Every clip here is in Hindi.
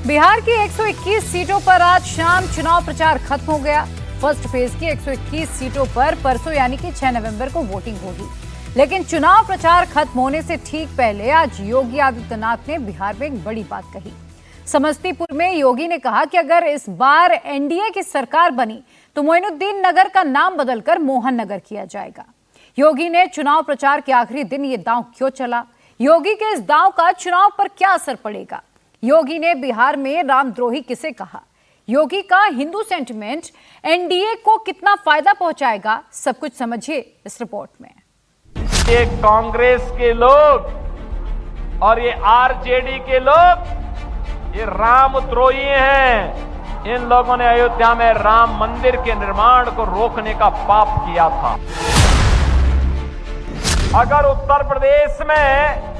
बिहार की 121 सीटों पर आज शाम चुनाव प्रचार खत्म हो गया। फर्स्ट फेज की 121 सीटों पर परसों यानी कि 6 नवंबर को वोटिंग होगी। लेकिन चुनाव प्रचार खत्म होने से ठीक पहले आज योगी आदित्यनाथ ने बिहार में एक बड़ी बात कही। समस्तीपुर में योगी ने कहा कि अगर इस बार एनडीए की सरकार बनी तो मोइनुद्दीन नगर का नाम बदलकर मोहन नगर किया जाएगा। योगी ने चुनाव प्रचार के आखिरी दिन ये दांव क्यों चला, योगी के इस दांव का चुनाव पर क्या असर पड़ेगा, योगी ने बिहार में रामद्रोही किसे कहा, योगी का हिंदू सेंटिमेंट एनडीए को कितना फायदा पहुंचाएगा, सब कुछ समझिए इस रिपोर्ट में। ये कांग्रेस के लोग और ये आरजेडी के लोग ये रामद्रोही हैं। इन लोगों ने अयोध्या में राम मंदिर के निर्माण को रोकने का पाप किया था। अगर उत्तर प्रदेश में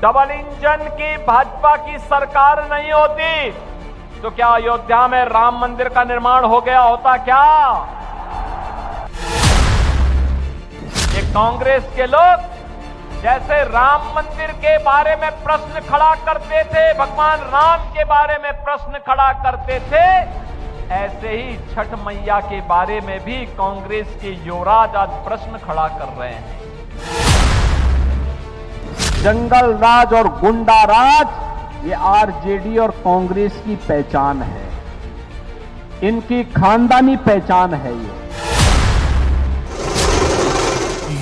डबल इंजन की भाजपा की सरकार नहीं होती तो क्या अयोध्या में राम मंदिर का निर्माण हो गया होता क्या? ये कांग्रेस के लोग जैसे राम मंदिर के बारे में प्रश्न खड़ा करते थे, भगवान राम के बारे में प्रश्न खड़ा करते थे, ऐसे ही छठ मैया के बारे में भी कांग्रेस के युवराज आज प्रश्न खड़ा कर रहे हैं। जंगल राज और गुंडा राज ये आरजेडी और कांग्रेस की पहचान है, इनकी खानदानी पहचान है।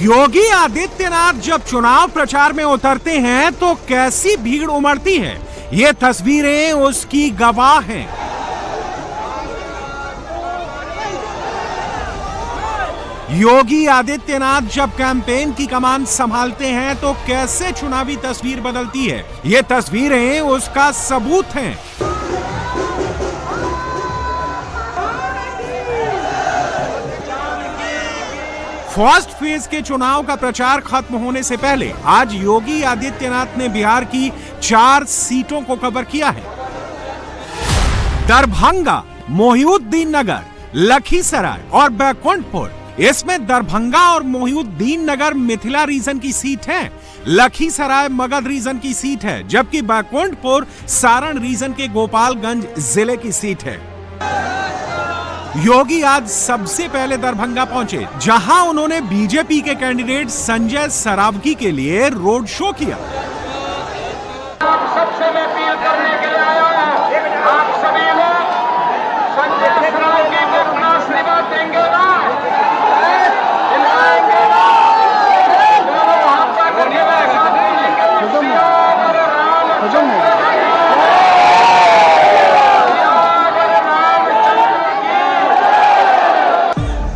योगी आदित्यनाथ जब चुनाव प्रचार में उतरते हैं तो कैसी भीड़ उमड़ती है, ये तस्वीरें उसकी गवाह हैं। योगी आदित्यनाथ जब कैंपेन की कमान संभालते हैं तो कैसे चुनावी तस्वीर बदलती है, ये तस्वीरें उसका सबूत हैं। फर्स्ट फेज के चुनाव का प्रचार खत्म होने से पहले आज योगी आदित्यनाथ ने बिहार की 4 सीटों को कवर किया है। दरभंगा, मोहिउद्दीन नगर, लखीसराय और बैकुंठपुर। इसमें दरभंगा और मोहिउद्दीन नगर मिथिला रीजन की सीट है, लखीसराय मगध रीजन की सीट है, जबकि बैकुंठपुर सारण रीजन के गोपालगंज जिले की सीट है। योगी आज सबसे पहले दरभंगा पहुंचे, जहां उन्होंने बीजेपी के कैंडिडेट संजय सरावगी के लिए रोड शो किया। सबसे मैं अपील करने के लिए आया हूं, आप सभी लोग संजय सरावगी को अपना आशीर्वाद देंगे ना?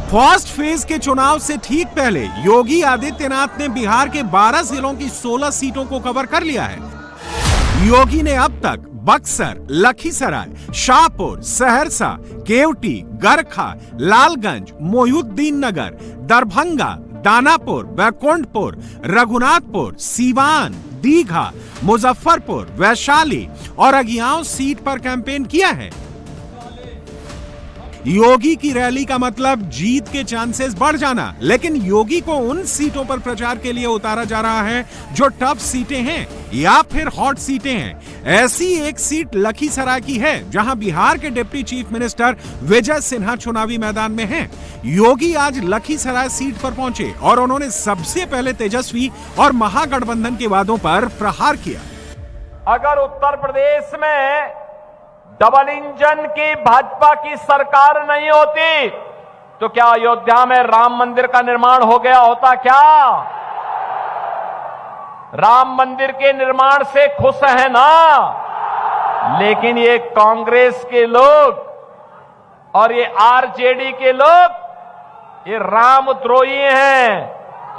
फर्स्ट फेज के चुनाव से ठीक पहले योगी आदित्यनाथ ने बिहार के 12 जिलों की 16 सीटों को कवर कर लिया है। योगी ने अब तक बक्सर, लखीसराय, शाहपुर, सहरसा, केवटी, गरखा, लालगंज, मोहिउद्दीन नगर, दरभंगा, दानापुर, बैकुंठपुर, रघुनाथपुर, सीवान, दीघा, मुजफ्फरपुर, वैशाली और अगियाओं सीट पर कैंपेन किया है। योगी की रैली का मतलब जीत के चांसेस बढ़ जाना, लेकिन योगी को उन सीटों पर प्रचार के लिए उतारा जा रहा है जो टफ सीटें हैं या फिर हॉट सीटें हैं। ऐसी एक सीट लखीसराय की है, जहां बिहार के deputy chief minister Vijay Sinha चुनावी मैदान में हैं। योगी आज लखीसराय सीट पर पहुंचे और उन्होंने सबसे पहले तेजस्वी और महागठबंधन के वादों पर प्रहार किया। अगर उत्तर प्रदेश में डबल इंजन की भाजपा की सरकार नहीं होती तो क्या अयोध्या में राम मंदिर का निर्माण हो गया होता क्या? राम मंदिर के निर्माण से खुश है ना? लेकिन ये कांग्रेस के लोग और ये आरजेडी के लोग ये रामद्रोही हैं।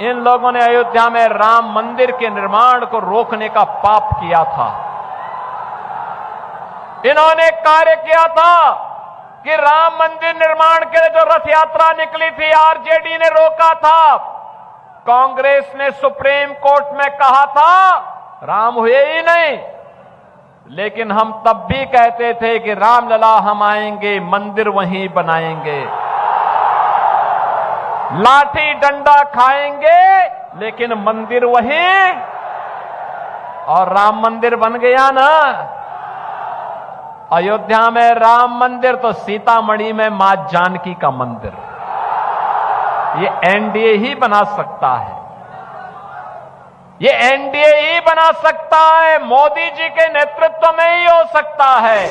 इन लोगों ने अयोध्या में राम मंदिर के निर्माण को रोकने का पाप किया था। इन्होंने कार्य किया था कि राम मंदिर निर्माण के लिए जो रथ यात्रा निकली थी आरजेडी ने रोका था। कांग्रेस ने सुप्रीम कोर्ट में कहा था राम हुए ही नहीं, लेकिन हम तब भी कहते थे कि रामलला हम आएंगे, मंदिर वहीं बनाएंगे, लाठी डंडा खाएंगे लेकिन मंदिर वहीं, और राम मंदिर बन गया ना। अयोध्या में राम मंदिर तो सीतामढ़ी में मां जानकी का मंदिर। ये एनडीए ही बना सकता है, ये एनडीए ही बना सकता है, मोदी जी के नेतृत्व में ही हो सकता है।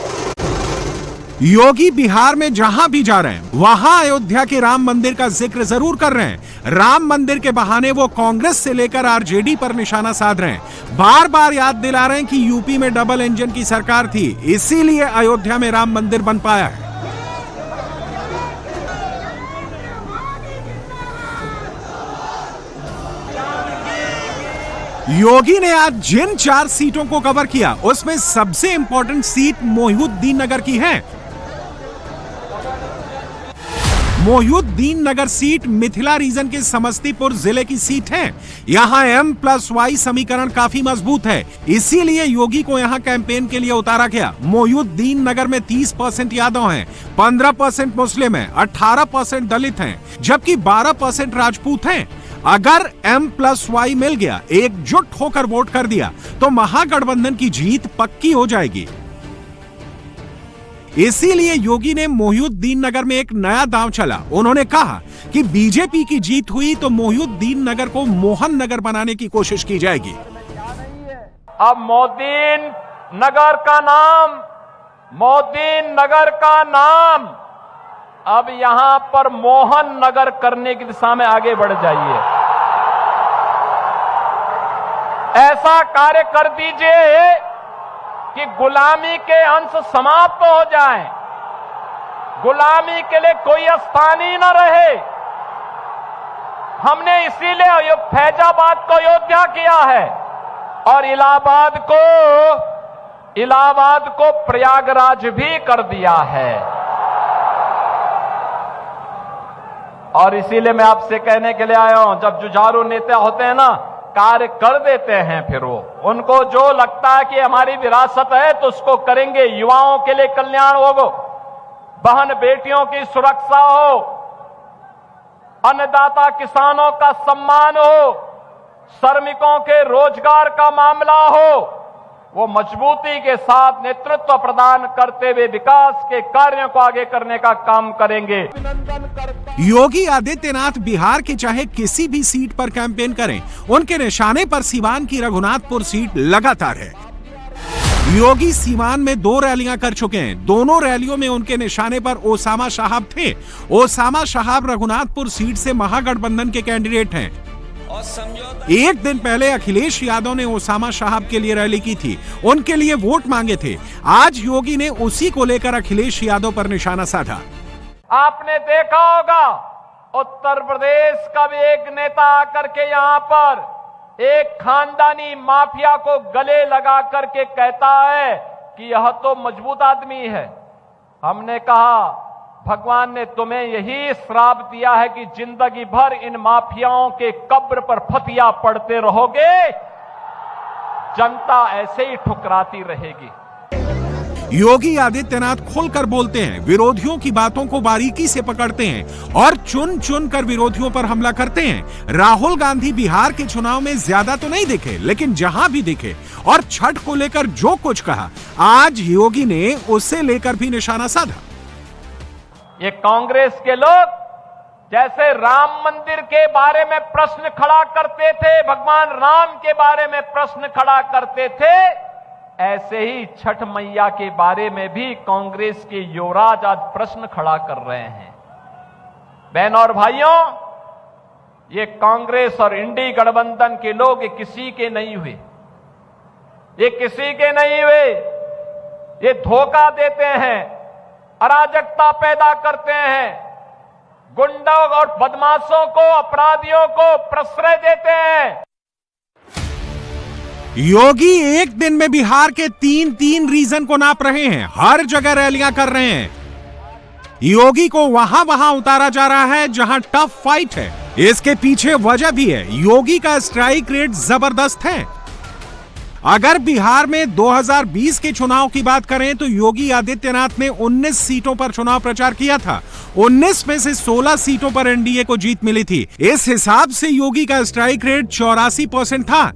योगी बिहार में जहां भी जा रहे हैं वहां अयोध्या के राम मंदिर का जिक्र जरूर कर रहे हैं। राम मंदिर के बहाने वो कांग्रेस से लेकर आरजेडी पर निशाना साध रहे हैं। बार बार याद दिला रहे हैं कि यूपी में डबल इंजन की सरकार थी, इसीलिए अयोध्या में राम मंदिर बन पाया है। योगी ने आज जिन 4 सीटों को कवर किया उसमें सबसे इंपॉर्टेंट सीट मोहिउद्दीन नगर की है। मोहिउद्दीन नगर सीट मिथिला रीजन के समस्तीपुर जिले की सीट है। यहां M+Y समीकरण काफी मजबूत है, इसीलिए योगी को यहां कैंपेन के लिए उतारा गया। मोहिउद्दीन नगर में 30% यादव हैं, 15% मुस्लिम हैं, 18% दलित हैं, जबकि 12% राजपूत हैं। अगर M+Y मिल गया, एकजुट होकर वोट कर दिया तो महागठबंधन की जीत पक्की हो जाएगी। इसीलिए योगी ने मोहिउद्दीन नगर में एक नया दांव चला। उन्होंने कहा कि बीजेपी की जीत हुई तो मोहिउद्दीन नगर को मोहन नगर बनाने की कोशिश की जाएगी। अब मोदीन नगर का नाम अब यहां पर मोहन नगर करने की दिशा में आगे बढ़ जाइए। ऐसा कार्य कर दीजिए कि गुलामी के अंश समाप्त हो जाएं, गुलामी के लिए कोई स्थान ही न रहे। हमने इसीलिए फैजाबाद को अयोध्या किया है और इलाहाबाद को प्रयागराज भी कर दिया है। और इसीलिए मैं आपसे कहने के लिए आया हूं, जब जुझारू नेता होते हैं ना, कार्य कर देते हैं, फिर वो उनको जो लगता है कि हमारी विरासत है तो उसको करेंगे। युवाओं के लिए कल्याण होगा, बहन बेटियों की सुरक्षा हो, अन्नदाता किसानों का सम्मान हो, श्रमिकों के रोजगार का मामला हो, वो मजबूती के साथ नेतृत्व प्रदान करते हुए विकास के कार्यों को आगे करने का काम करेंगे। योगी आदित्यनाथ बिहार के चाहे किसी भी सीट पर कैंपेन करें, उनके निशाने पर सीवान की रघुनाथपुर सीट लगातार है। योगी सीवान में 2 रैलियां कर चुके हैं। दोनों रैलियों में उनके निशाने पर ओसामा साहब थे। ओसामा साहब रघुनाथपुर सीट से महागठबंधन के कैंडिडेट हैं। एक दिन पहले अखिलेश यादव ने ओसामा साहब के लिए रैली की थी, उनके लिए वोट मांगे थे। आज योगी ने उसी को लेकर अखिलेश यादव पर निशाना साधा। आपने देखा होगा उत्तर प्रदेश का भी एक नेता आकर के यहां पर एक खानदानी माफिया को गले लगा करके कहता है कि यह तो मजबूत आदमी है। हमने कहा भगवान ने तुम्हें यही श्राप दिया है कि जिंदगी भर इन माफियाओं के कब्र पर फतिया पड़ते रहोगे, जनता ऐसे ही ठुकराती रहेगी। योगी आदित्यनाथ खुलकर बोलते हैं, विरोधियों की बातों को बारीकी से पकड़ते हैं और चुन चुन कर विरोधियों पर हमला करते हैं। राहुल गांधी बिहार के चुनाव में ज्यादा तो नहीं दिखे, लेकिन जहां भी दिखे और छठ को लेकर जो कुछ कहा, आज योगी ने उसे लेकर भी निशाना साधा। ये कांग्रेस के लोग जैसे राम मंदिर के बारे में प्रश्न खड़ा करते थे, भगवान राम के बारे में प्रश्न खड़ा करते थे, ऐसे ही छठ मैया के बारे में भी कांग्रेस के युवराज आज प्रश्न खड़ा कर रहे हैं। बहनों और भाइयों, ये कांग्रेस और इंडी गठबंधन के लोग ये किसी के नहीं हुए, ये किसी के नहीं हुए। ये धोखा देते हैं, अराजकता पैदा करते हैं, गुंडों और बदमाशों को, अपराधियों को प्रश्रय देते हैं। योगी एक दिन में बिहार के 3 रीजन को नाप रहे हैं, हर जगह रैलियां कर रहे हैं। योगी को वहां उतारा जा रहा है जहां टफ फाइट है। इसके पीछे वजह भी है, योगी का स्ट्राइक रेट जबरदस्त है। अगर बिहार में 2020 के चुनाव की बात करें तो योगी आदित्यनाथ ने 19 सीटों पर चुनाव प्रचार किया था। 19 में से 16 सीटों पर एनडीए को जीत मिली थी। इस हिसाब से योगी का स्ट्राइक रेट 84% था।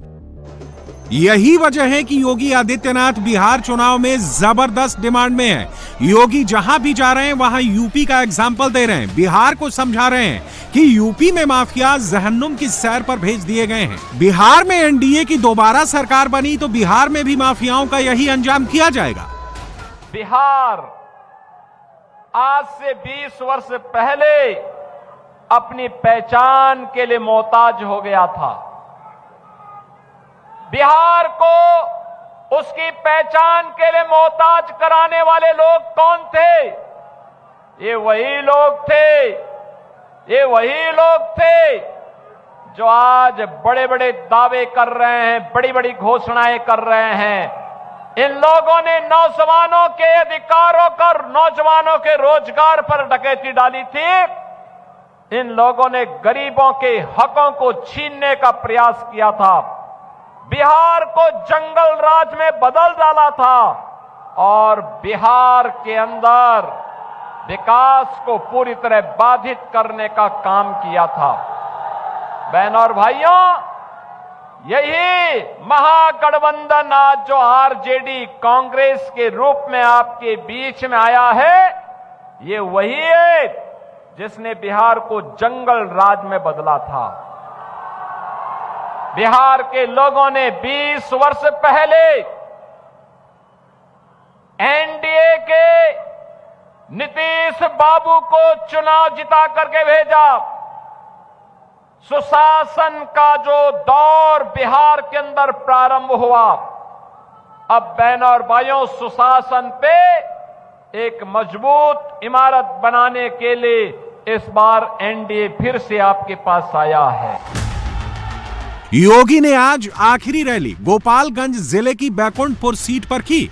यही वजह है कि योगी आदित्यनाथ बिहार चुनाव में जबरदस्त डिमांड में है। योगी जहां भी जा रहे हैं वहां यूपी का एग्जाम्पल दे रहे हैं, बिहार को समझा रहे हैं कि यूपी में माफिया जहन्नुम की सैर पर भेज दिए गए हैं। बिहार में एनडीए की दोबारा सरकार बनी तो बिहार में भी माफियाओं का यही अंजाम किया जाएगा। बिहार आज से 20 वर्ष पहले अपनी पहचान के लिए मोहताज हो गया था। बिहार को उसकी पहचान के लिए मोहताज कराने वाले लोग कौन थे? ये वही लोग थे जो आज बड़े बड़े दावे कर रहे हैं, बड़ी बड़ी घोषणाएं कर रहे हैं। इन लोगों ने नौजवानों के अधिकारों पर, नौजवानों के रोजगार पर डकैती डाली थी। इन लोगों ने गरीबों के हकों को छीनने का प्रयास किया था, बिहार को जंगल राज में बदल डाला था और बिहार के अंदर विकास को पूरी तरह बाधित करने का काम किया था। बहनों और भाइयों, यही महागठबंधन आज जो आरजेडी कांग्रेस के रूप में आपके बीच में आया है, ये वही है जिसने बिहार को जंगल राज में बदला था। बिहार के लोगों ने 20 वर्ष पहले एनडीए के नीतीश बाबू को चुनाव जिता करके भेजा। सुशासन का जो दौर बिहार के अंदर प्रारंभ हुआ, अब बहनों और भाइयों, सुशासन पे एक मजबूत इमारत बनाने के लिए इस बार एनडीए फिर से आपके पास आया है। योगी ने आज आखिरी रैली गोपालगंज जिले की बैकुंठपुर सीट पर की।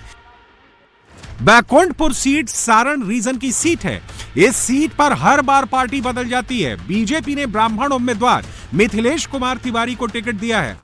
बैकुंठपुर सीट सारण रीजन की सीट है। इस सीट पर हर बार पार्टी बदल जाती है। बीजेपी ने ब्राह्मण उम्मीदवार मिथिलेश कुमार तिवारी को टिकट दिया है।